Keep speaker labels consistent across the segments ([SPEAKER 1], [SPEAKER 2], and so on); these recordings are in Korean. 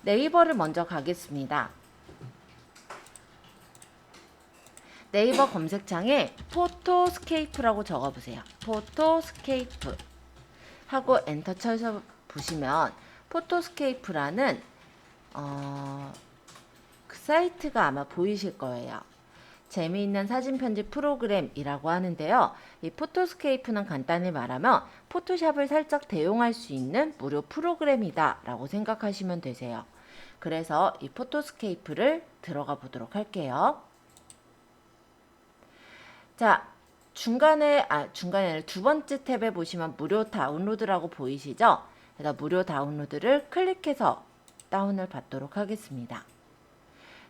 [SPEAKER 1] 네이버를 먼저 가겠습니다. 네이버 검색창에 포토스케이프라고 적어보세요. 포토스케이프 하고 엔터 쳐서 보시면 포토스케이프라는 그 사이트가 아마 보이실 거예요. 재미있는 사진 편집 프로그램이라고 하는데요. 이 포토스케이프는 간단히 말하면 포토샵을 살짝 대용할 수 있는 무료 프로그램이다 라고 생각하시면 되세요. 그래서 이 포토스케이프를 들어가 보도록 할게요. 자, 중간에 아니라 두 번째 탭에 보시면 무료 다운로드라고 보이시죠? 그래서 무료 다운로드를 클릭해서 다운을 받도록 하겠습니다.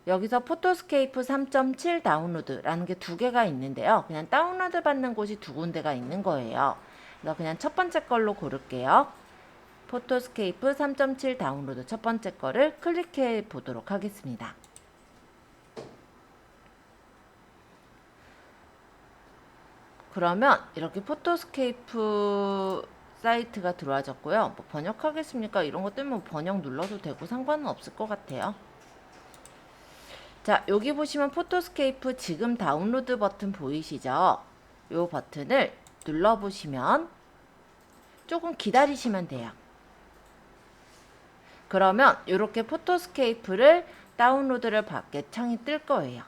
[SPEAKER 1] 여기서 포토스케이프 3.7 다운로드라는 게 두 개가 있는데요. 그냥 다운로드 받는 곳이 두 군데가 있는 거예요. 그래서 그냥 첫 번째 걸로 고를게요. 포토스케이프 3.7 다운로드 첫 번째 거를 클릭해 보도록 하겠습니다. 그러면 이렇게 포토스케이프 사이트가 들어와졌고요. 뭐 번역하겠습니까? 이런 것 때문에 번역 눌러도 되고 상관은 없을 것 같아요. 자, 여기 보시면 포토스케이프 지금 다운로드 버튼 보이시죠? 이 버튼을 눌러보시면 조금 기다리시면 돼요. 그러면 이렇게 포토스케이프를 다운로드를 받게 창이 뜰 거예요.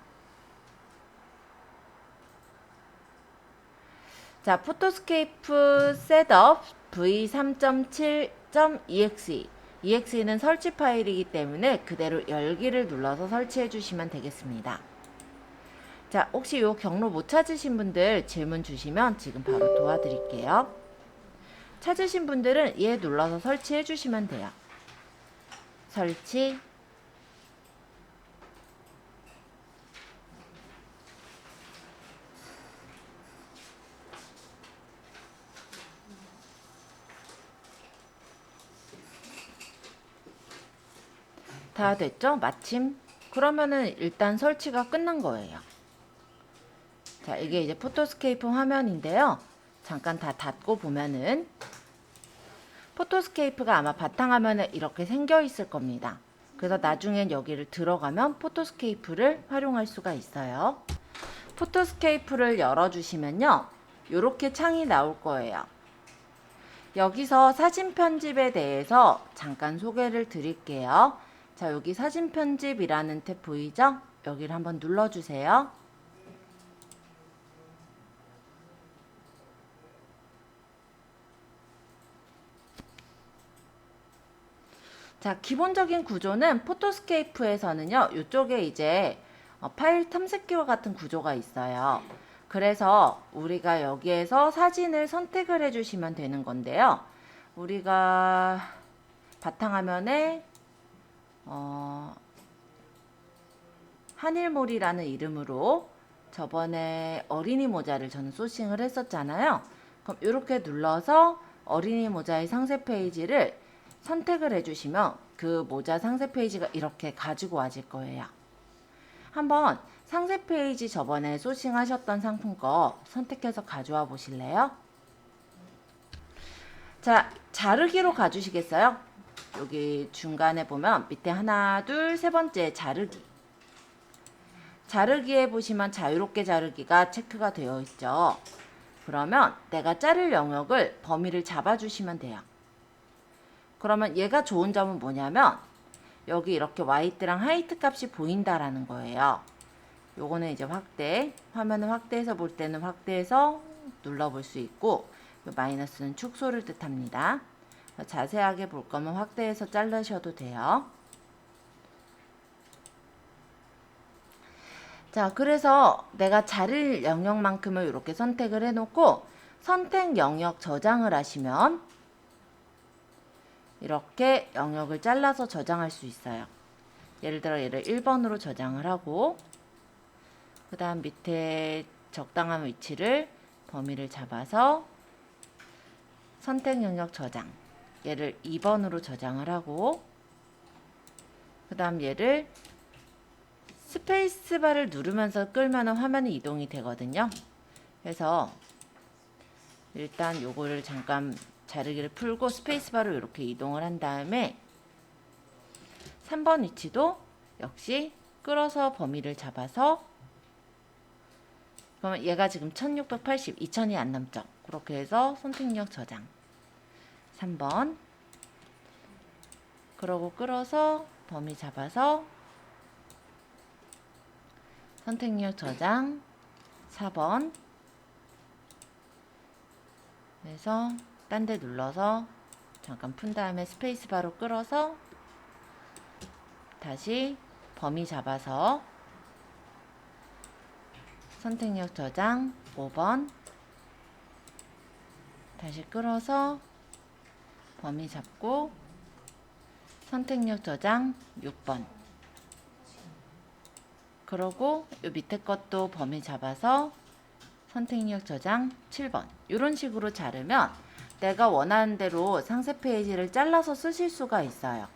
[SPEAKER 1] 자, 포토스케이프 셋업 v3.7.exe exe는 설치 파일이기 때문에 그대로 열기를 눌러서 설치해 주시면 되겠습니다. 자, 혹시 이 경로 못 찾으신 분들 질문 주시면 지금 바로 도와드릴게요. 찾으신 분들은 얘 눌러서 설치해 주시면 돼요. 설치. 다 됐죠? 마침. 그러면은 일단 설치가 끝난 거예요. 자, 이게 이제 포토스케이프 화면인데요. 잠깐 다 닫고 보면은 포토스케이프가 아마 바탕화면에 이렇게 생겨 있을 겁니다. 그래서 나중엔 여기를 들어가면 포토스케이프를 활용할 수가 있어요. 포토스케이프를 열어주시면요. 이렇게 창이 나올 거예요. 여기서 사진 편집에 대해서 잠깐 소개를 드릴게요. 자, 여기 사진 편집이라는 탭 보이죠? 여기를 한번 눌러주세요. 자, 기본적인 구조는 포토스케이프에서는요, 이쪽에 이제 파일 탐색기와 같은 구조가 있어요. 그래서 우리가 여기에서 사진을 선택을 해주시면 되는 건데요. 우리가 바탕화면에 한일몰이라는 이름으로 저번에 어린이 모자를 저는 소싱을 했었잖아요. 그럼 이렇게 눌러서 어린이 모자의 상세 페이지를 선택을 해주시면 그 모자 상세 페이지가 이렇게 가지고 와질 거예요. 한번 상세 페이지 저번에 소싱하셨던 상품 거 선택해서 가져와 보실래요? 자, 자르기로 가주시겠어요? 여기 중간에 보면 밑에 하나, 둘, 세 번째 자르기. 자르기에 보시면 자유롭게 자르기가 체크가 되어 있죠. 그러면 내가 자를 영역을 범위를 잡아주시면 돼요. 그러면 얘가 좋은 점은 뭐냐면 여기 이렇게 와이드랑 하이트 값이 보인다라는 거예요. 요거는 이제 확대, 화면을 확대해서 볼 때는 확대해서 눌러볼 수 있고 마이너스는 축소를 뜻합니다. 자세하게 볼 거면 확대해서 자르셔도 돼요. 자, 그래서 내가 자를 영역만큼을 이렇게 선택을 해놓고 선택 영역 저장을 하시면 이렇게 영역을 잘라서 저장할 수 있어요. 예를 들어 얘를 1번으로 저장을 하고 그 다음 밑에 적당한 위치를 범위를 잡아서 선택 영역 저장 얘를 2번으로 저장을 하고 그 다음 얘를 스페이스바를 누르면서 끌면 화면이 이동이 되거든요. 그래서 일단 요거를 잠깐 자르기를 풀고 스페이스바로 이렇게 이동을 한 다음에 3번 위치도 역시 끌어서 범위를 잡아서, 그러면 얘가 지금 1680, 2000이 안 남죠. 그렇게 해서 선택력 저장 3번, 그러고 끌어서 범위 잡아서 선택력 저장 4번, 그래서 딴 데 눌러서 잠깐 푼 다음에 스페이스바로 끌어서 다시 범위 잡아서 선택력 저장 5번, 다시 끌어서 범위 잡고 선택력 저장 6번, 그러고 요 밑에 것도 범위 잡아서 선택력 저장 7번. 이런 식으로 자르면 내가 원하는 대로 상세 페이지를 잘라서 쓰실 수가 있어요.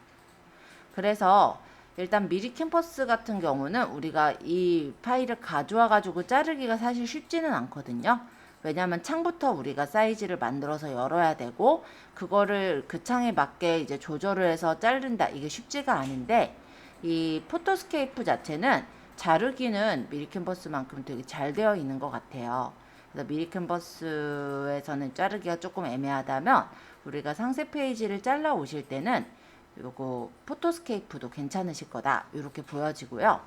[SPEAKER 1] 그래서 일단 미리 캠퍼스 같은 경우는 우리가 이 파일을 가져와 가지고 자르기가 사실 쉽지는 않거든요. 왜냐하면 창부터 우리가 사이즈를 만들어서 열어야 되고, 그거를 그 창에 맞게 이제 조절을 해서 자른다, 이게 쉽지가 않은데, 이 포토스케이프 자체는 자르기는 미리 캔버스만큼 되게 잘 되어 있는 것 같아요. 그래서 미리 캔버스에서는 자르기가 조금 애매하다면 우리가 상세 페이지를 잘라 오실 때는 요거 포토스케이프도 괜찮으실 거다, 이렇게 보여지고요.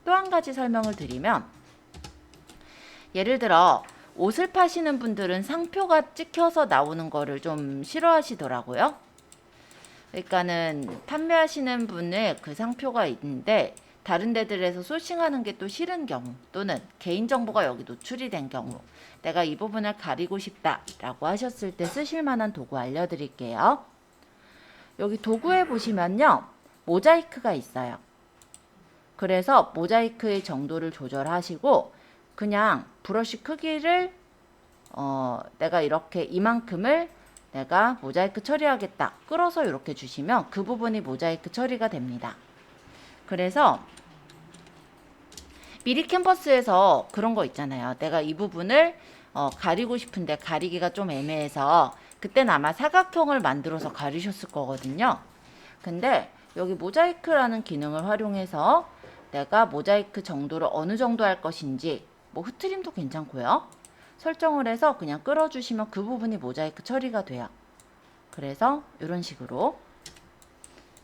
[SPEAKER 1] 또 한 가지 설명을 드리면, 예를 들어 옷을 파시는 분들은 상표가 찍혀서 나오는 거를 좀 싫어하시더라고요. 그러니까는 판매하시는 분의 그 상표가 있는데 다른 데들에서 소싱하는 게 또 싫은 경우, 또는 개인정보가 여기 노출이 된 경우, 내가 이 부분을 가리고 싶다 라고 하셨을 때 쓰실 만한 도구 알려드릴게요. 여기 도구에 보시면요, 모자이크가 있어요. 그래서 모자이크의 정도를 조절하시고 그냥 브러쉬 크기를 내가 이렇게 이만큼을 내가 모자이크 처리하겠다, 끌어서 이렇게 주시면 그 부분이 모자이크 처리가 됩니다. 그래서 미리 캔버스에서 그런 거 있잖아요. 내가 이 부분을 가리고 싶은데 가리기가 좀 애매해서 그때는 아마 사각형을 만들어서 가리셨을 거거든요. 근데 여기 모자이크라는 기능을 활용해서 내가 모자이크 정도를 어느 정도 할 것인지, 뭐 흐트림도 괜찮고요, 설정을 해서 그냥 끌어주시면 그 부분이 모자이크 처리가 돼요. 그래서 이런 식으로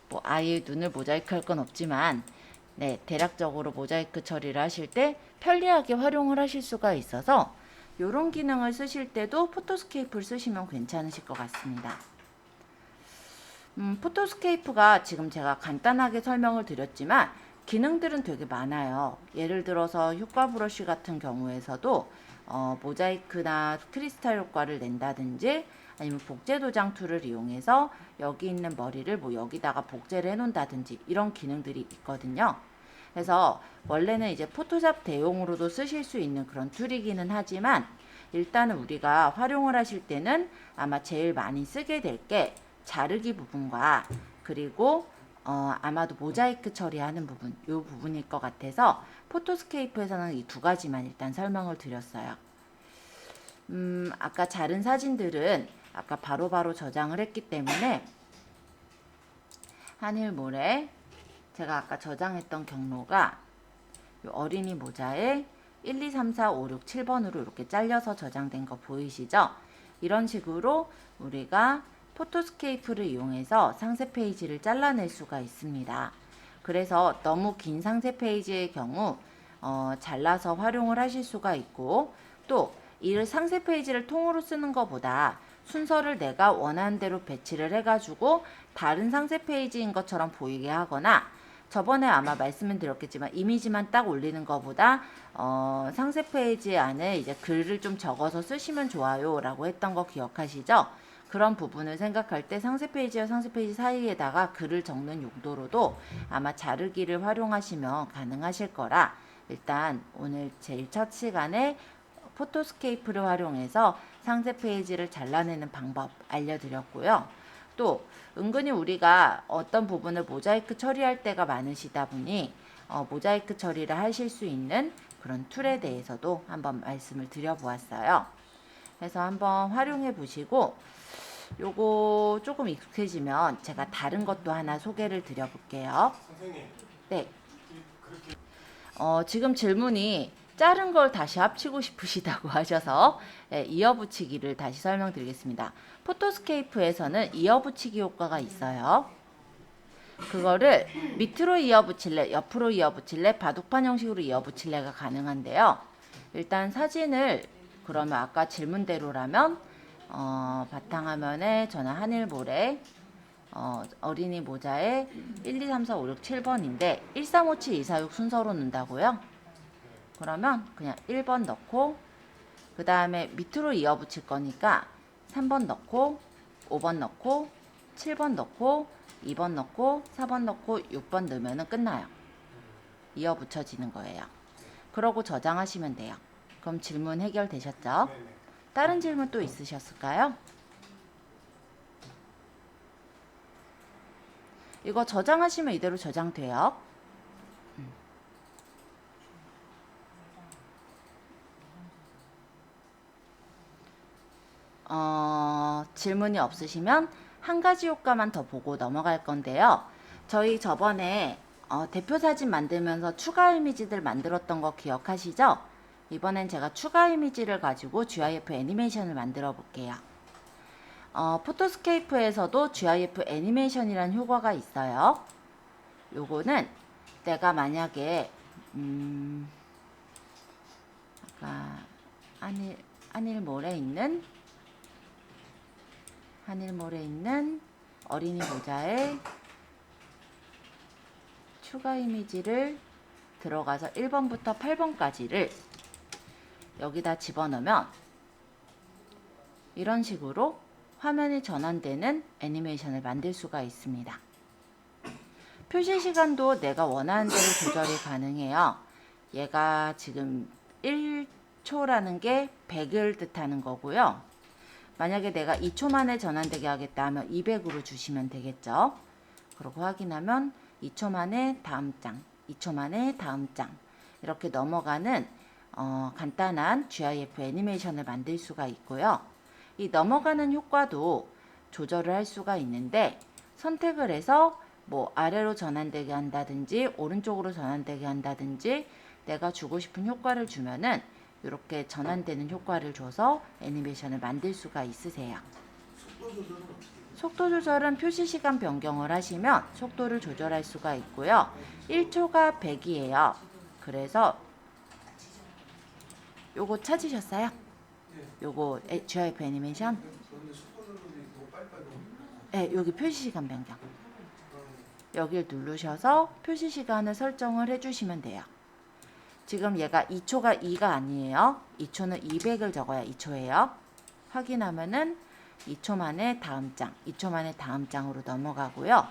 [SPEAKER 1] 뭐 아예 눈을 모자이크 할 건 없지만 네, 대략적으로 모자이크 처리를 하실 때 편리하게 활용을 하실 수가 있어서 이런 기능을 쓰실 때도 포토스케이프를 쓰시면 괜찮으실 것 같습니다. 포토스케이프가 지금 제가 간단하게 설명을 드렸지만 기능들은 되게 많아요. 예를 들어서 효과 브러쉬 같은 경우에서도 모자이크나 크리스탈 효과를 낸다든지, 아니면 복제 도장 툴을 이용해서 여기 있는 머리를 뭐 여기다가 복제를 해 놓는다든지, 이런 기능들이 있거든요. 그래서 원래는 이제 포토샵 대용으로도 쓰실 수 있는 그런 툴이기는 하지만, 일단은 우리가 활용을 하실 때는 아마 제일 많이 쓰게 될 게 자르기 부분과, 그리고 아마도 모자이크 처리하는 부분, 이 부분일 것 같아서 포토스케이프에서는 이 두 가지만 일단 설명을 드렸어요. 아까 자른 사진들은 아까 바로바로 저장을 했기 때문에 하늘모래, 제가 아까 저장했던 경로가 이 어린이 모자에 1, 2, 3, 4, 5, 6, 7번으로 이렇게 잘려서 저장된 거 보이시죠? 이런 식으로 우리가 포토스케이프를 이용해서 상세 페이지를 잘라낼 수가 있습니다. 그래서 너무 긴 상세 페이지의 경우 잘라서 활용을 하실 수가 있고, 또 이 상세 페이지를 통으로 쓰는 것보다 순서를 내가 원하는 대로 배치를 해가지고 다른 상세 페이지인 것처럼 보이게 하거나, 저번에 아마 말씀을 드렸겠지만 이미지만 딱 올리는 것보다 상세 페이지 안에 이제 글을 좀 적어서 쓰시면 좋아요 라고 했던 거 기억하시죠? 그런 부분을 생각할 때 상세 페이지와 상세 페이지 사이에다가 글을 적는 용도로도 아마 자르기를 활용하시면 가능하실 거라, 일단 오늘 제일 첫 시간에 포토스케이프를 활용해서 상세 페이지를 잘라내는 방법 알려드렸고요. 또 은근히 우리가 어떤 부분을 모자이크 처리할 때가 많으시다 보니 모자이크 처리를 하실 수 있는 그런 툴에 대해서도 한번 말씀을 드려보았어요. 그래서 한번 활용해 보시고 요거 조금 익숙해지면 제가 다른 것도 하나 소개를 드려볼게요.
[SPEAKER 2] 선생님,
[SPEAKER 1] 네.
[SPEAKER 2] 그렇게
[SPEAKER 1] 지금 질문이 자른 걸 다시 합치고 싶으시다고 하셔서 이어붙이기를 다시 설명드리겠습니다. 포토스케이프에서는 이어붙이기 효과가 있어요. 그거를 밑으로 이어붙일래, 옆으로 이어붙일래, 바둑판 형식으로 이어붙일래가 가능한데요. 일단 사진을 그러면 아까 질문대로라면 바탕화면에 저는 하늘모래, 어린이 모자에 1, 2, 3, 4, 5, 6, 7번인데 1, 3, 5, 7, 2, 4, 6 순서로 넣는다고요? 그러면 그냥 1번 넣고 그 다음에 밑으로 이어붙일 거니까 3번 넣고 5번 넣고 7번 넣고 2번 넣고 4번 넣고 6번 넣으면 끝나요. 이어붙여지는 거예요. 그러고 저장하시면 돼요. 그럼 질문 해결되셨죠?
[SPEAKER 2] 네네.
[SPEAKER 1] 다른 질문 또 있으셨을까요? 이거 저장하시면 이대로 저장돼요. 질문이 없으시면 한 가지 효과만 더 보고 넘어갈 건데요. 저희 저번에 대표 사진 만들면서 추가 이미지들 만들었던 거 기억하시죠? 이번엔 제가 추가 이미지를 가지고 GIF 애니메이션을 만들어 볼게요. 포토스케이프에서도 GIF 애니메이션이라는 효과가 있어요. 요거는 내가 만약에 아까 하늘모래 있는 어린이 모자에 추가 이미지를 들어가서 1번부터 8번까지를 여기다 집어넣으면 이런 식으로 화면이 전환되는 애니메이션을 만들 수가 있습니다. 표시 시간도 내가 원하는 대로 조절이 가능해요. 얘가 지금 1초라는 게 100을 뜻하는 거고요. 만약에 내가 2초 만에 전환되게 하겠다 하면 200으로 주시면 되겠죠. 그리고 확인하면 2초 만에 다음 장, 2초 만에 다음 장 이렇게 넘어가는 간단한 GIF 애니메이션을 만들 수가 있고요. 이 넘어가는 효과도 조절을 할 수가 있는데 선택을 해서 뭐 아래로 전환되게 한다든지 오른쪽으로 전환되게 한다든지 내가 주고 싶은 효과를 주면은 이렇게 전환되는 효과를 줘서 애니메이션을 만들 수가 있으세요. 속도 조절은 표시 시간 변경을 하시면 속도를 조절할 수가 있고요. 1초가 100이에요. 그래서 요거 찾으셨어요? 요거 GIF 애니메이션? 네, 여기 표시 시간 변경. 여기를 누르셔서 표시 시간을 설정을 해주시면 돼요. 지금 얘가 2초가 2가 아니에요. 2초는 200을 적어야 2초예요. 확인하면은 2초 만에 다음 장, 2초 만에 다음 장으로 넘어가고요.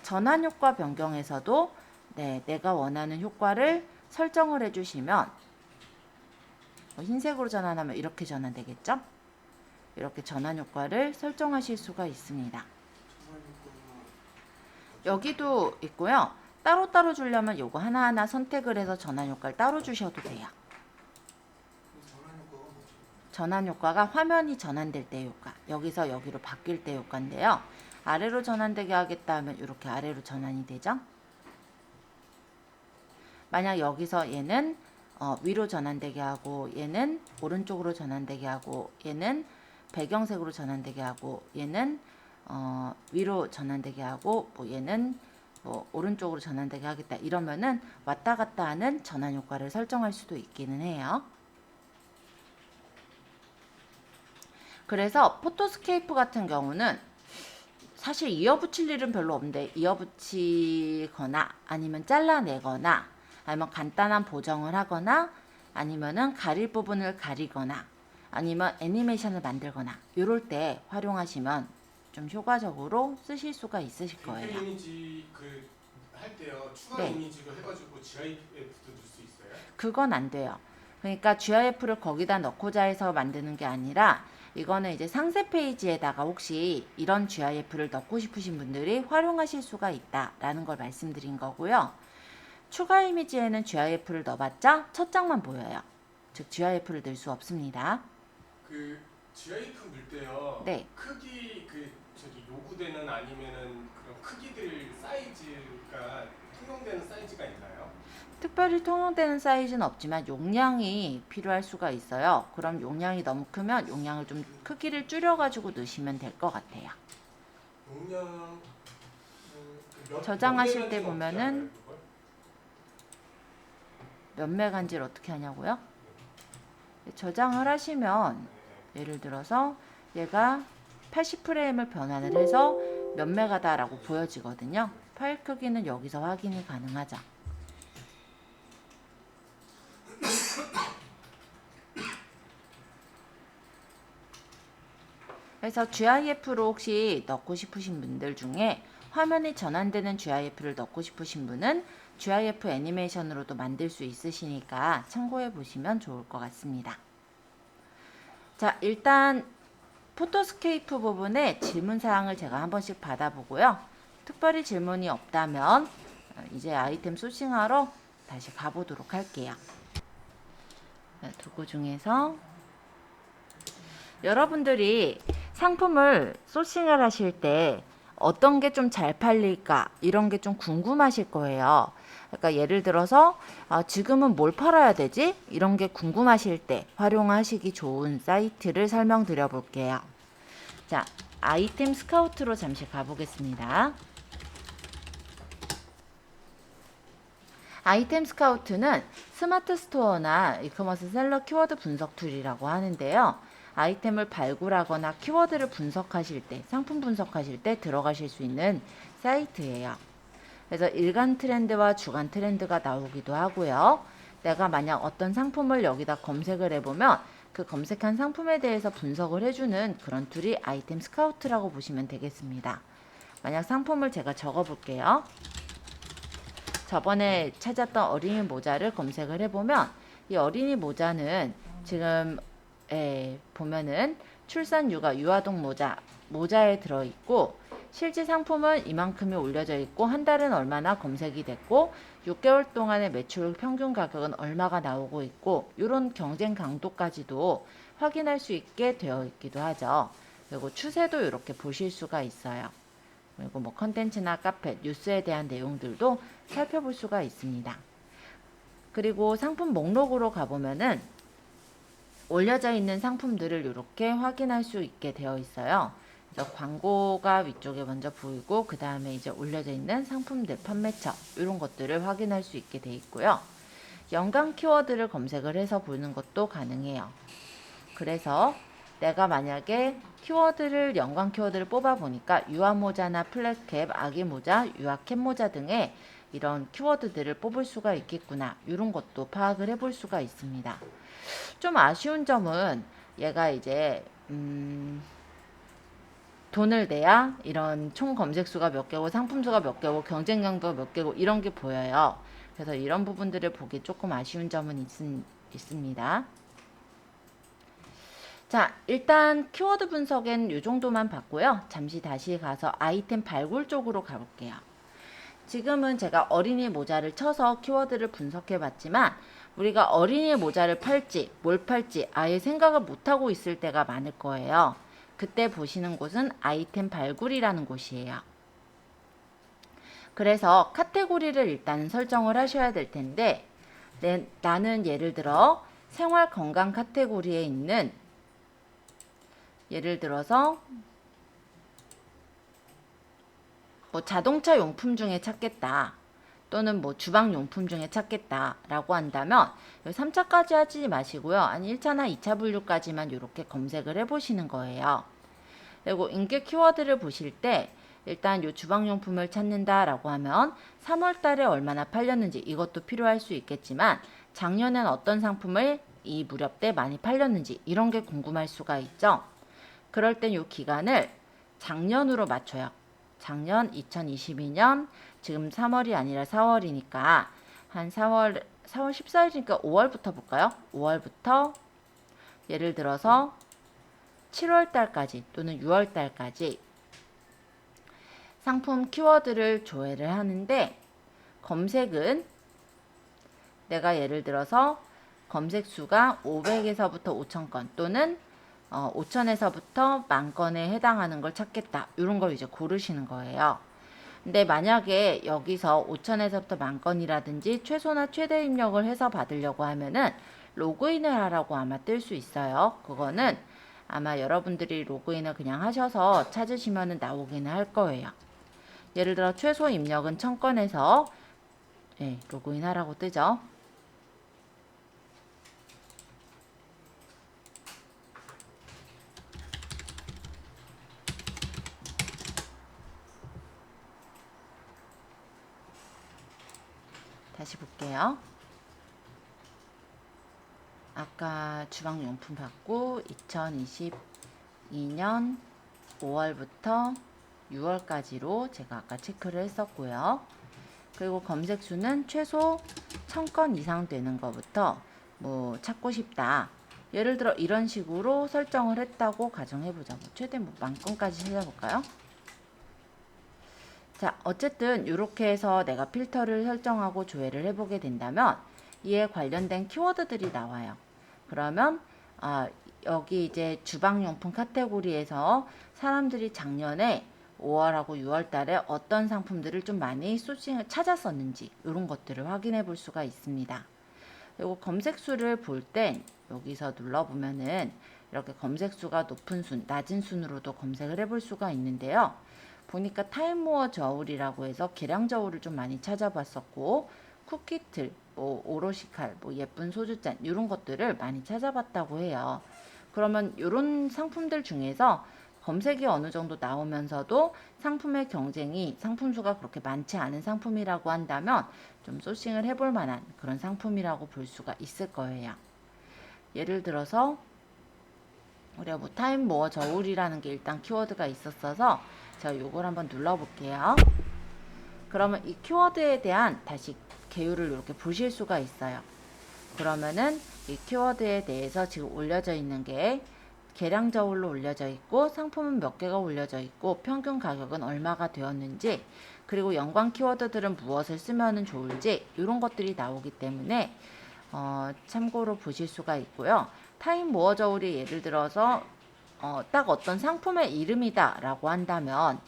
[SPEAKER 1] 전환 효과 변경에서도 내가 원하는 효과를 설정을 해주시면 흰색으로 전환하면 이렇게 전환되겠죠? 이렇게 전환 효과를 설정하실 수가 있습니다. 여기도 있고요. 따로따로 주려면 요거 하나하나 선택을 해서 전환 효과를 따로 주셔도 돼요. 전환 효과가 화면이 전환될 때 효과, 여기서 여기로 바뀔 때 효과인데요. 아래로 전환되게 하겠다 하면 이렇게 아래로 전환이 되죠. 만약 여기서 얘는 위로 전환되게 하고 얘는 오른쪽으로 전환되게 하고 얘는 배경색으로 전환되게 하고 얘는 위로 전환되게 하고 뭐 얘는 뭐 오른쪽으로 전환되게 하겠다 이러면은 왔다 갔다 하는 전환 효과를 설정할 수도 있기는 해요. 그래서 포토스케이프 같은 경우는 사실 이어붙일 일은 별로 없는데 이어붙이거나 아니면 잘라내거나 아니면 간단한 보정을 하거나 아니면은 가릴 부분을 가리거나 아니면 애니메이션을 만들거나 이럴 때 활용하시면 좀 효과적으로 쓰실 수가 있으실 거예요.
[SPEAKER 2] 대표 이미지 할 때요. 추가 이미지로 해가지고 GIF도 넣을 수 있어요?
[SPEAKER 1] 그건 안 돼요. 그러니까 GIF를 거기다 넣고자 해서 만드는 게 아니라 이거는 이제 상세 페이지에다가 혹시 이런 GIF를 넣고 싶으신 분들이 활용하실 수가 있다라는 걸 말씀드린 거고요. 추가 이미지에는 GIF를 넣어봤자 첫 장만 보여요. 즉 GIF를 넣을 수 없습니다.
[SPEAKER 2] GIF 물 때요.
[SPEAKER 1] 네.
[SPEAKER 2] 크기 저기 요구되는 아니면은 그런 크기들 사이즈가 통용되는 사이즈가 있나요?
[SPEAKER 1] 특별히 통용되는 사이즈는 없지만 용량이 필요할 수가 있어요. 그럼 용량이 너무 크면 용량을 좀 크기를 줄여가지고 넣으시면 될 것 같아요.
[SPEAKER 2] 용량
[SPEAKER 1] 저장하실 때 보면은 몇 메가인지를 어떻게 하냐고요? 저장을 하시면 예를 들어서 얘가 80프레임을 변환을 해서 몇 메가다라고 보여지거든요. 파일 크기는 여기서 확인이 가능하죠. 그래서 GIF로 혹시 넣고 싶으신 분들 중에 화면이 전환되는 GIF를 넣고 싶으신 분은 GIF 애니메이션으로도 만들 수 있으시니까 참고해 보시면 좋을 것 같습니다. 자, 일단 포토스케이프 부분에 질문사항을 제가 한 번씩 받아보고요. 특별히 질문이 없다면 이제 아이템 소싱하러 다시 가보도록 할게요. 도구 중에서 여러분들이 상품을 소싱을 하실 때 어떤 게 좀 잘 팔릴까 이런 게 좀 궁금하실 거예요. 그러니까 예를 들어서 지금은 뭘 팔아야 되지? 이런 게 궁금하실 때 활용하시기 좋은 사이트를 설명드려 볼게요. 자, 아이템 스카우트로 잠시 가보겠습니다. 아이템 스카우트는 스마트 스토어나 이커머스 셀러 키워드 분석 툴이라고 하는데요. 아이템을 발굴하거나 키워드를 분석하실 때, 상품 분석하실 때 들어가실 수 있는 사이트예요. 그래서 일간 트렌드와 주간 트렌드가 나오기도 하고요. 내가 만약 어떤 상품을 여기다 검색을 해보면 그 검색한 상품에 대해서 분석을 해주는 그런 툴이 아이템 스카우트라고 보시면 되겠습니다. 만약 상품을 제가 적어볼게요. 저번에 찾았던 어린이 모자를 검색을 해보면 이 어린이 모자는 지금 보면은 출산 육아 유아동 모자에 들어있고 실제 상품은 이만큼이 올려져 있고 한 달은 얼마나 검색이 됐고 6개월 동안의 매출 평균 가격은 얼마가 나오고 있고 이런 경쟁 강도까지도 확인할 수 있게 되어 있기도 하죠. 그리고 추세도 이렇게 보실 수가 있어요. 그리고 뭐 컨텐츠나 카페, 뉴스에 대한 내용들도 살펴볼 수가 있습니다. 그리고 상품 목록으로 가보면은 올려져 있는 상품들을 이렇게 확인할 수 있게 되어 있어요. 그래서 광고가 위쪽에 먼저 보이고 그 다음에 이제 올려져 있는 상품들, 판매처 이런 것들을 확인할 수 있게 되어 있고요. 연관 키워드를 검색을 해서 보는 것도 가능해요. 그래서 내가 만약에 연관 키워드를 뽑아 보니까 유아모자나 플랫캡, 아기모자, 유아캡모자 등의 이런 키워드들을 뽑을 수가 있겠구나. 이런 것도 파악을 해볼 수가 있습니다. 좀 아쉬운 점은 얘가 이제 돈을 내야 이런 총 검색수가 몇 개고 상품수가 몇 개고 경쟁력도 몇 개고 이런 게 보여요. 그래서 이런 부분들을 보기 조금 아쉬운 점은 있습니다. 자, 일단 키워드 분석엔 이 정도만 봤고요. 잠시 다시 가서 아이템 발굴 쪽으로 가볼게요. 지금은 제가 어린이 모자를 쳐서 키워드를 분석해 봤지만 우리가 어린이 모자를 팔지 뭘 팔지 아예 생각을 못하고 있을 때가 많을 거예요. 그때 보시는 곳은 아이템 발굴이라는 곳이에요. 그래서 카테고리를 일단 설정을 하셔야 될 텐데 나는 예를 들어 생활 건강 카테고리에 있는 예를 들어서 뭐 자동차 용품 중에 찾겠다. 또는 뭐 주방 용품 중에 찾겠다 라고 한다면 3차까지 하지 마시고요. 아니 1차나 2차 분류까지만 이렇게 검색을 해 보시는 거예요. 그리고 인기 키워드를 보실 때 일단 요 주방용품을 찾는다 라고 하면 3월 달에 얼마나 팔렸는지 이것도 필요할 수 있겠지만 작년엔 어떤 상품을 이 무렵 때 많이 팔렸는지 이런 게 궁금할 수가 있죠. 그럴 땐 요 기간을 작년으로 맞춰요. 작년 2022년 지금 3월이 아니라 4월이니까 한 4월 14일이니까 5월부터 볼까요? 5월부터 예를 들어서 7월 달까지 또는 6월 달까지 상품 키워드를 조회를 하는데 검색은 내가 예를 들어서 검색 수가 500에서부터 5,000건 또는 5천에서부터 10,000건에 해당하는 걸 찾겠다. 이런 걸 이제 고르시는 거예요. 근데 만약에 여기서 5천에서부터 10,000건이라든지 최소나 최대 입력을 해서 받으려고 하면은 로그인을 하라고 아마 뜰 수 있어요. 그거는 아마 여러분들이 로그인을 그냥 하셔서 찾으시면은 나오기는 할 거예요. 예를 들어 최소 입력은 1000건에서 로그인 하라고 뜨죠. 다시 볼게요. 아까 주방용품 받고 2022년 5월부터 6월까지로 제가 아까 체크를 했었고요. 그리고 검색 수는 최소 1000건 이상 되는 것부터 뭐 찾고 싶다. 예를 들어 이런 식으로 설정을 했다고 가정해보자. 뭐 최대 뭐 10,000건까지 찾아볼까요? 자, 어쨌든 이렇게 해서 내가 필터를 설정하고 조회를 해보게 된다면 이에 관련된 키워드들이 나와요. 그러면 여기 이제 주방용품 카테고리에서 사람들이 작년에 5월하고 6월 달에 어떤 상품들을 좀 많이 소싱을 찾았었는지 이런 것들을 확인해 볼 수가 있습니다. 그리고 검색수를 볼 땐 여기서 눌러보면은 이렇게 검색수가 높은 순, 낮은 순으로도 검색을 해볼 수가 있는데요. 보니까 타임모어 저울이라고 해서 계량 저울을 좀 많이 찾아봤었고 쿠키틀, 뭐 오로시칼, 뭐 예쁜 소주잔 이런 것들을 많이 찾아봤다고 해요. 그러면 이런 상품들 중에서 검색이 어느 정도 나오면서도 상품의 경쟁이 상품 수가 그렇게 많지 않은 상품이라고 한다면 좀 소싱을 해볼 만한 그런 상품이라고 볼 수가 있을 거예요. 예를 들어서 우리가 뭐 타임모어 저울이라는 게 일단 키워드가 있었어서 제가 요걸 한번 눌러볼게요. 그러면 이 키워드에 대한 다시 개요를 이렇게 보실 수가 있어요. 그러면은 이 키워드에 대해서 지금 올려져 있는 게 계량 저울로 올려져 있고 상품은 몇 개가 올려져 있고 평균 가격은 얼마가 되었는지 그리고 연관 키워드들은 무엇을 쓰면 좋을지 이런 것들이 나오기 때문에 참고로 보실 수가 있고요. 타임 모어 저울이 예를 들어서 딱 어떤 상품의 이름이다 라고 한다면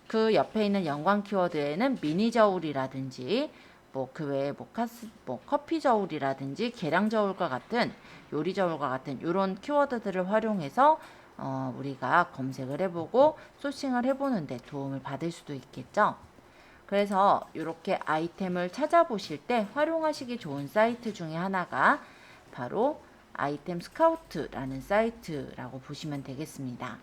[SPEAKER 1] 그 옆에 있는 연관 키워드에는 미니 저울이라든지 뭐 그 외에 뭐 커피 저울이라든지 계량 저울과 같은 요리 저울과 같은 이런 키워드들을 활용해서 우리가 검색을 해보고 소싱을 해보는데 도움을 받을 수도 있겠죠. 그래서 이렇게 아이템을 찾아보실 때 활용하시기 좋은 사이트 중에 하나가 바로 아이템 스카우트라는 사이트라고 보시면 되겠습니다.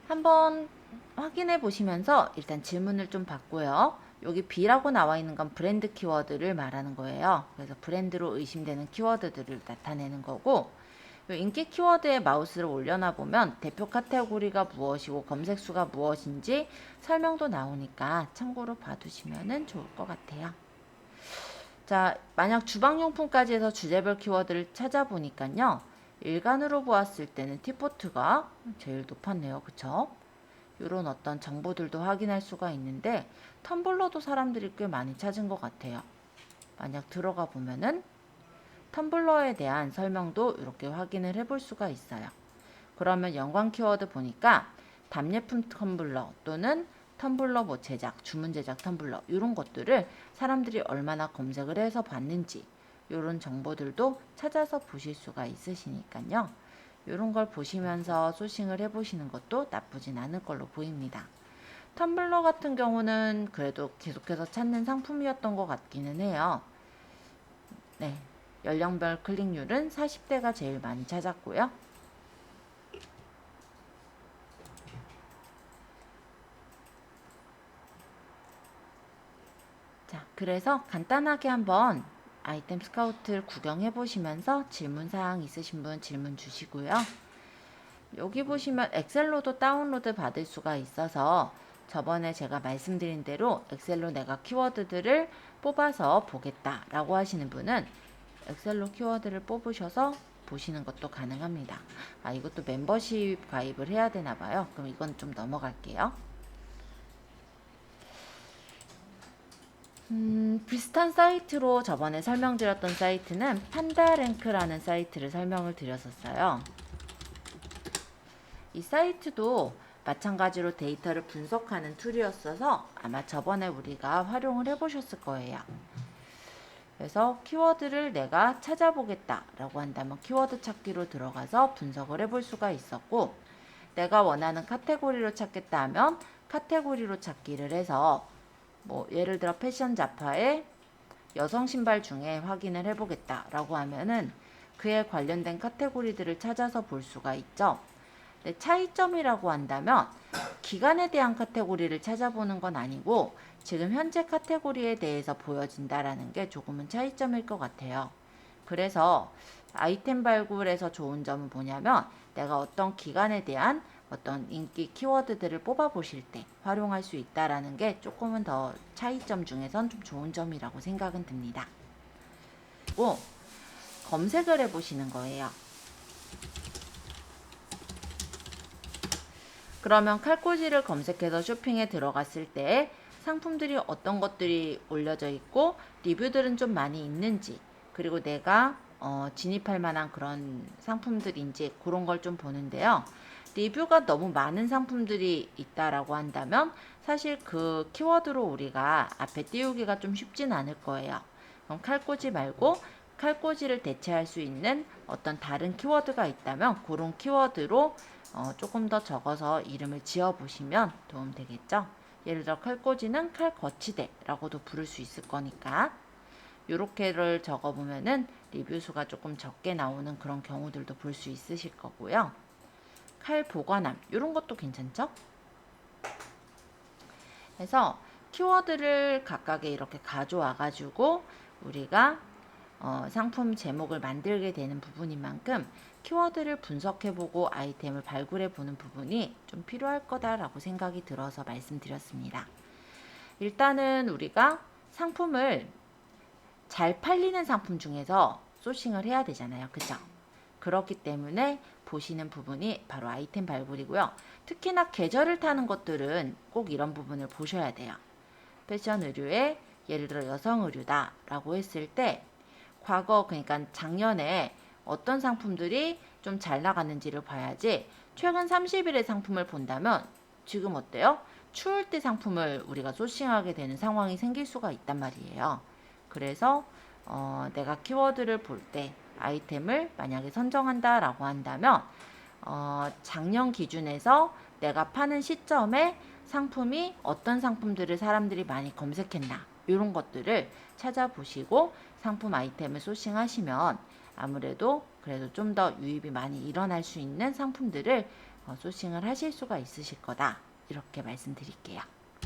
[SPEAKER 1] 한번 확인해 보시면서 일단 질문을 좀 받고요. 여기 B라고 나와 있는 건 브랜드 키워드를 말하는 거예요. 그래서 브랜드로 의심되는 키워드들을 나타내는 거고 인기 키워드에 마우스를 올려놔 보면 대표 카테고리가 무엇이고 검색수가 무엇인지 설명도 나오니까 참고로 봐두시면 좋을 것 같아요. 자, 만약 주방용품까지 해서 주제별 키워드를 찾아보니까요. 일간으로 보았을 때는 티포트가 제일 높았네요. 그쵸? 이런 어떤 정보들도 확인할 수가 있는데 텀블러도 사람들이 꽤 많이 찾은 것 같아요. 만약 들어가 보면은 텀블러에 대한 설명도 이렇게 확인을 해볼 수가 있어요. 그러면 연관 키워드 보니까 답례품 텀블러 또는 텀블러 뭐 제작, 주문 제작 텀블러 이런 것들을 사람들이 얼마나 검색을 해서 봤는지 이런 정보들도 찾아서 보실 수가 있으시니까요. 이런 걸 보시면서 소싱을 해보시는 것도 나쁘진 않을 걸로 보입니다. 텀블러 같은 경우는 그래도 계속해서 찾는 상품이었던 것 같기는 해요. 네, 연령별 클릭률은 40대가 제일 많이 찾았고요. 자, 그래서 간단하게 한번 아이템 스카우트를 구경해 보시면서 질문사항 있으신 분 질문 주시고요. 여기 보시면 엑셀로도 다운로드 받을 수가 있어서 저번에 제가 말씀드린 대로 엑셀로 내가 키워드들을 뽑아서 보겠다 라고 하시는 분은 엑셀로 키워드를 뽑으셔서 보시는 것도 가능합니다. 이것도 멤버십 가입을 해야 되나 봐요. 그럼 이건 좀 넘어갈게요. 비슷한 사이트로 저번에 설명드렸던 사이트는 판다랭크라는 사이트를 설명을 드렸었어요. 이 사이트도 마찬가지로 데이터를 분석하는 툴이었어서 아마 저번에 우리가 활용을 해보셨을 거예요. 그래서 키워드를 내가 찾아보겠다 라고 한다면 키워드 찾기로 들어가서 분석을 해볼 수가 있었고, 내가 원하는 카테고리로 찾겠다 하면 카테고리로 찾기를 해서 뭐 예를 들어 패션 잡화의 여성 신발 중에 확인을 해보겠다 라고 하면은 그에 관련된 카테고리들을 찾아서 볼 수가 있죠. 근데 차이점이라고 한다면 기간에 대한 카테고리를 찾아보는 건 아니고 지금 현재 카테고리에 대해서 보여진다라는 게 조금은 차이점일 것 같아요. 그래서 아이템 발굴에서 좋은 점은 뭐냐면 내가 어떤 기간에 대한 어떤 인기 키워드들을 뽑아 보실 때 활용할 수 있다라는 게 조금은 더 차이점 중에선 좀 좋은 점이라고 생각은 듭니다. 그리고 검색을 해 보시는 거예요. 그러면 칼꽂이를 검색해서 쇼핑에 들어갔을 때 상품들이 어떤 것들이 올려져 있고 리뷰들은 좀 많이 있는지, 그리고 내가 진입할 만한 그런 상품들인지 그런 걸 좀 보는데요. 리뷰가 너무 많은 상품들이 있다라고 한다면 사실 그 키워드로 우리가 앞에 띄우기가 좀 쉽진 않을 거예요. 그럼 칼꽂이 말고 칼꽂이를 대체할 수 있는 어떤 다른 키워드가 있다면 그런 키워드로 조금 더 적어서 이름을 지어 보시면 도움 되겠죠. 예를 들어 칼꽂이는 칼거치대라고도 부를 수 있을 거니까 요렇게를 적어 보면은 리뷰 수가 조금 적게 나오는 그런 경우들도 볼 수 있으실 거고요. 칼 보관함 이런 것도 괜찮죠? 그래서 키워드를 각각에 이렇게 가져와 가지고 우리가 상품 제목을 만들게 되는 부분인 만큼 키워드를 분석해보고 아이템을 발굴해보는 부분이 좀 필요할 거다라고 생각이 들어서 말씀드렸습니다. 일단은 우리가 상품을 잘 팔리는 상품 중에서 소싱을 해야 되잖아요. 그죠? 그렇기 때문에 보시는 부분이 바로 아이템 발굴이고요. 특히나 계절을 타는 것들은 꼭 이런 부분을 보셔야 돼요. 패션 의류에 예를 들어 여성 의류다 라고 했을 때 과거 그러니까 작년에 어떤 상품들이 좀 잘 나갔는지를 봐야지, 최근 30일의 상품을 본다면 지금 어때요? 추울 때 상품을 우리가 소싱하게 되는 상황이 생길 수가 있단 말이에요. 그래서 내가 키워드를 볼 때 아이템을 만약에 선정한다 라고 한다면 작년 기준에서 내가 파는 시점에 상품이 어떤 상품들을 사람들이 많이 검색했나 이런 것들을 찾아보시고 상품 아이템을 소싱하시면 아무래도 그래도 좀 더 유입이 많이 일어날 수 있는 상품들을 소싱을 하실 수가 있으실 거다 이렇게 말씀드릴게요.